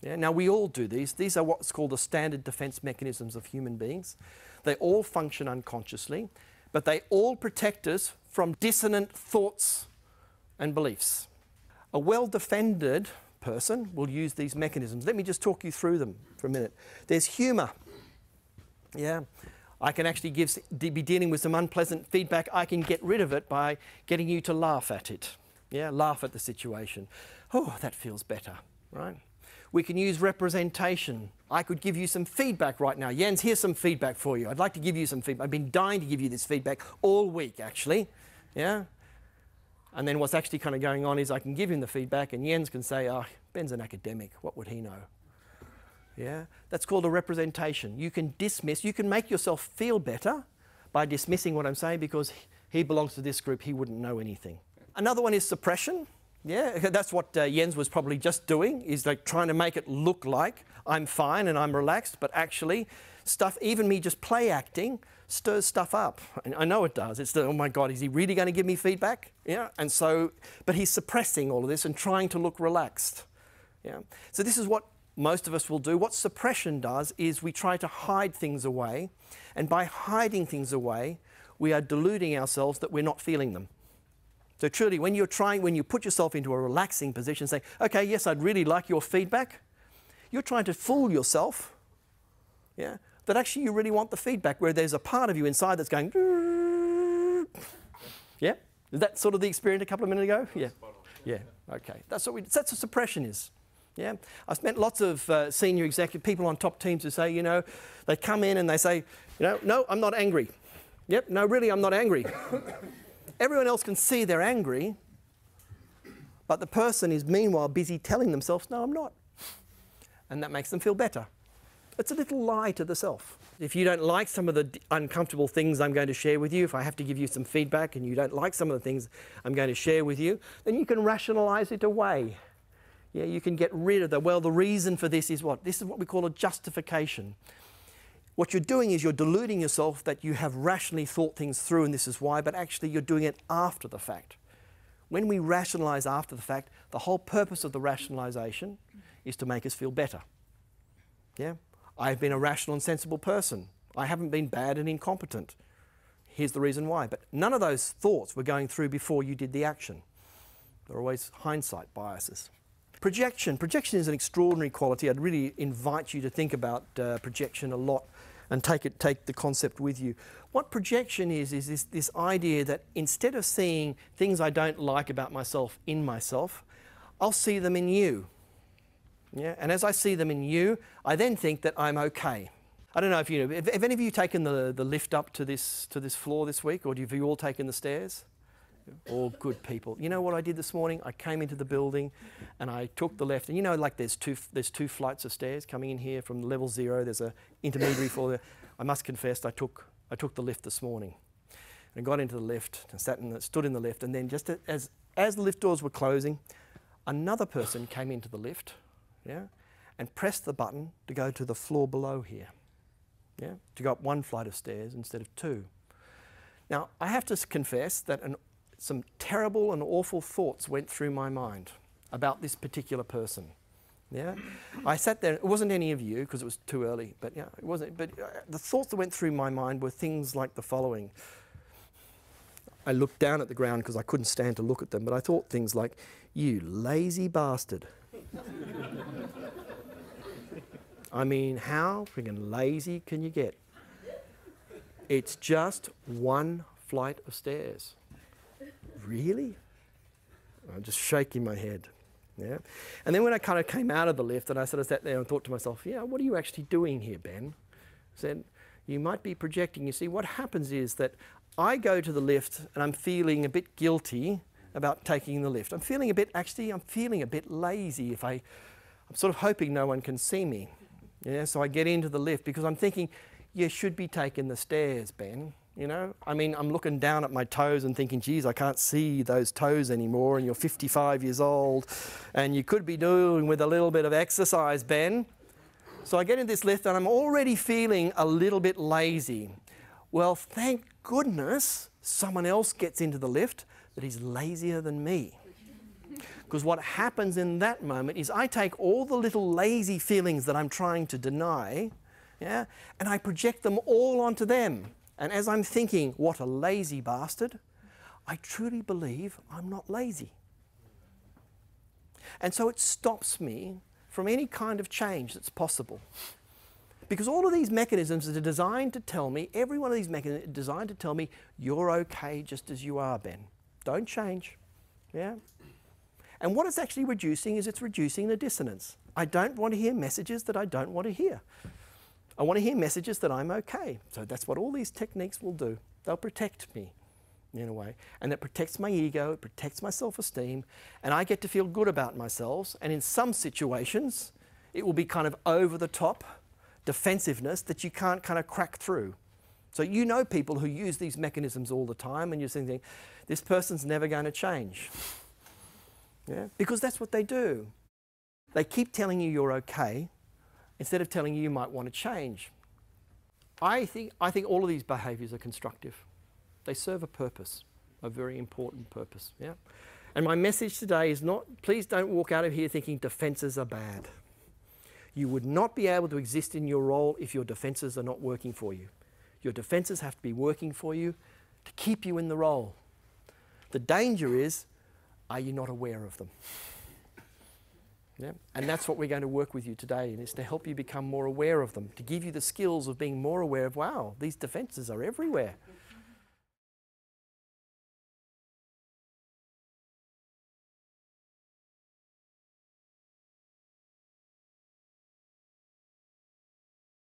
Yeah? Now, we all do these. These are what's called the standard defense mechanisms of human beings. They all function unconsciously, but they all protect us from dissonant thoughts and beliefs. A well-defended person will use these mechanisms. Let me just talk you through them for a minute. There's humour. Yeah, I can actually be dealing with some unpleasant feedback. I can get rid of it by getting you to laugh at it. Yeah, laugh at the situation. Oh, that feels better, right? We can use representation. I could give you some feedback right now. Jens, here's some feedback for you. I'd like to give you some feedback. I've been dying to give you this feedback all week, actually. Yeah? And then what's actually kind of going on is I can give him the feedback and Jens can say, oh, Ben's an academic. What would he know? Yeah? That's called a representation. You can dismiss, you can make yourself feel better by dismissing what I'm saying because he belongs to this group, he wouldn't know anything. Another one is suppression. Yeah, that's what Jens was probably just doing, is like trying to make it look like I'm fine and I'm relaxed, but actually stuff, even me just play acting, stirs stuff up. And I know it does. It's the, oh my God, is he really going to give me feedback? Yeah, and so, but he's suppressing all of this and trying to look relaxed. Yeah, so this is what most of us will do. What suppression does is we try to hide things away, and by hiding things away, we are deluding ourselves that we're not feeling them. So truly, when you put yourself into a relaxing position, say, okay, yes, I'd really like your feedback, you're trying to fool yourself, yeah, that actually you really want the feedback, where there's a part of you inside that's going, yeah? Is that sort of the experience a couple of minutes ago? Yeah, yeah, okay. That's what suppression is. Yeah, I've met lots of senior executive people on top teams who say, you know, they come in and they say, you know, no, I'm not angry. Yep, no, really, I'm not angry. Everyone else can see they're angry, but the person is meanwhile busy telling themselves, no, I'm not. And that makes them feel better. It's a little lie to the self. If you don't like some of the uncomfortable things I'm going to share with you, if I have to give you some feedback and you don't like some of the things I'm going to share with you, then you can rationalize it away. Yeah, you can get rid of the, well, the reason for this is what? This is what we call a justification. What you're doing is you're deluding yourself that you have rationally thought things through and this is why, but actually you're doing it after the fact. When we rationalize after the fact, the whole purpose of the rationalization is to make us feel better. Yeah? I've been a rational and sensible person. I haven't been bad and incompetent. Here's the reason why. But none of those thoughts were going through before you did the action. They're always hindsight biases. Projection. Projection is an extraordinary quality. I'd really invite you to think about projection a lot and take the concept with you. What projection is this idea that instead of seeing things I don't like about myself in myself, I'll see them in you. Yeah? And as I see them in you, I then think that I'm okay. I don't know if you know, have any of you taken the lift up to this floor this week, or have you all taken the stairs? All good people. You know what I did this morning? I came into the building and I took the left. And you know, like there's two flights of stairs coming in here from level 0. There's an intermediary floor. I must confess, I took the lift this morning. And I got into the lift and stood in the lift. And then just as the lift doors were closing, another person came into the lift, yeah, and pressed the button to go to the floor below here, yeah, to go up one flight of stairs instead of 2. Now, I have to confess that some terrible and awful thoughts went through my mind about this particular person. Yeah, I sat there. It wasn't any of you because it was too early. But yeah, it wasn't. But the thoughts that went through my mind were things like the following. I looked down at the ground because I couldn't stand to look at them. But I thought things like, "You lazy bastard." I mean, how freaking lazy can you get? It's just one flight of stairs. Really? I'm just shaking my head. Yeah. And then when I kind of came out of the lift and I sort of sat there and thought to myself, yeah, what are you actually doing here, Ben? I said, you might be projecting. You see, what happens is that I go to the lift and I'm feeling a bit guilty about taking the lift. I'm feeling a bit lazy. I'm sort of hoping no one can see me. Yeah, so I get into the lift because I'm thinking, you should be taking the stairs, Ben. You know, I mean, I'm looking down at my toes and thinking, geez, I can't see those toes anymore, and you're 55 years old, and you could be doing with a little bit of exercise, Ben. So I get in this lift and I'm already feeling a little bit lazy. Well, thank goodness someone else gets into the lift that is lazier than me. Because what happens in that moment is I take all the little lazy feelings that I'm trying to deny, yeah, and I project them all onto them. And as I'm thinking, what a lazy bastard, I truly believe I'm not lazy. And so it stops me from any kind of change that's possible. Because all of these mechanisms are designed to tell me, every one of these mechanisms is designed to tell me, you're okay just as you are, Ben. Don't change. Yeah? And what it's actually reducing is it's reducing the dissonance. I don't want to hear messages that I don't want to hear. I want to hear messages that I'm okay. So that's what all these techniques will do. They'll protect me in a way. And it protects my ego, it protects my self-esteem, and I get to feel good about myself. And in some situations, it will be kind of over the top defensiveness that you can't kind of crack through. So you know people who use these mechanisms all the time, and you're thinking, this person's never going to change. Yeah? Because that's what they do. They keep telling you you're okay, instead of telling you you might want to change. I think all of these behaviours are constructive. They serve a purpose, a very important purpose. Yeah? And my message today is not, please don't walk out of here thinking defences are bad. You would not be able to exist in your role if your defences are not working for you. Your defences have to be working for you to keep you in the role. The danger is, are you not aware of them? Yeah? And that's what we're going to work with you today, and it's to help you become more aware of them, to give you the skills of being more aware of, wow, these defences are everywhere.